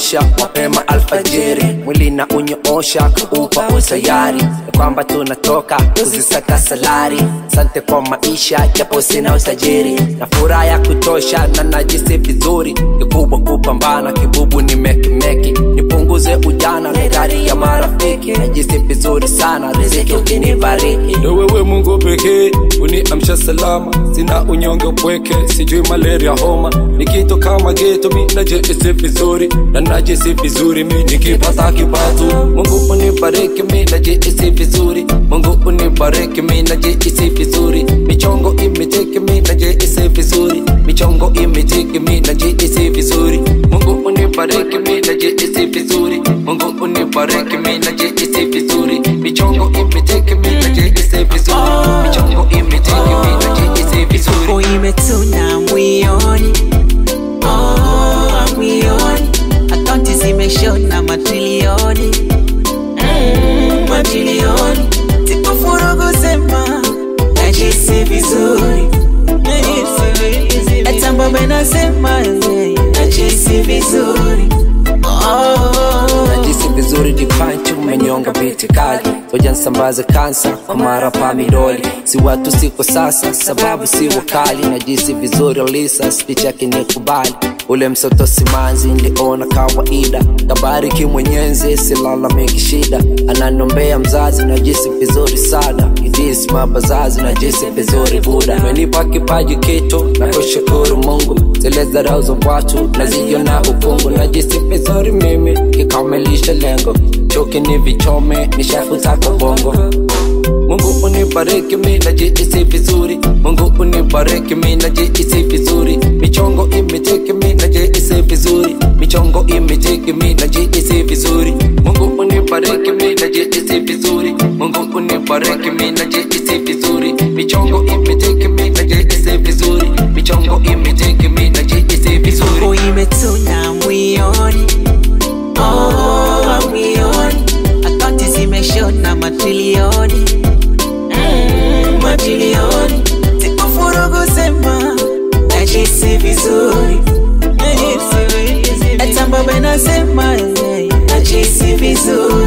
maisha mapema alfajiri, mwili na unyoosha kuupa utayari kwamba tunatoka kuzisaka salari. Asante kwa maisha japo sina utajiri, na furaha ya kutosha na najisi vizuri. Kikubwa kupambana, kibubu ni meki, nipunguze ujana na gari ya marafiki. Najisi vizuri sana, riziki ukinibariki. Ndo wewe Mungu pekee uniamsha salama, sina unyonge upweke, sijui malaria homa. Nikitoka mageto mi najisi vizuri, na najisi vizuri mi nikipata kipato. Mungu unibariki mi najisi vizuri, Mungu unibariki mi najisi vizuri. Michongo imeteke mi najisi vizuri, michongo imeteke mi najisi vizuri. Mungu unibariki mi najisi vizuri, Mungu unibariki mi najisi vizuri. Michongo imeteke mi najisi vizuri, michongo imeteke mi najisi vizuri. Oh, imetuna mwioni, oh mwioni, akaunti zimeshona matrilioni, matrilioni. Tipo furugu sema najisi vizuri, ata mbaba nasema najisi vizuri. Najisi vizuri dipanchi umenyonga biti kali, soja nsambaze kansa kwa marapa midoli. Si watu siko sasa sababu si wakali, najisi vizuri lisa spicha kinikubali. Ule msoto simanzi niliona kawaida, kabariki mwenyenzi silalamiki shida. Ananombea mzazi najisi vizuri sana, idisi mabazazi najisi vizuri buda. Menipa kipaji kitu na kushukuru Mungu, zile dharau za watu naziona ukungu. Najisi vizuri mimi kikamilisha lengo, choki ni vichome nishafuta kwa bongo. Mungu unibariki mi najisi vizuri, Mungu unibariki mi najisi vizuri. Michongo imeteke mi najisi vizuri, michongo imeteke mi najisi vizuri. Mungu unibariki mi najisi vizuri, Mungu unibariki mi najisi vizuri. Michongo imeteke mi najisi vizuri, michongo imeteke mi najisi vizuri. Oh, imetuna mwioni, oh mwioni, akaunti zimeshona matrilioni, matrilioni. Tipo furugu sema najisi vizuri, ata mbaba nasema najisi vizuri.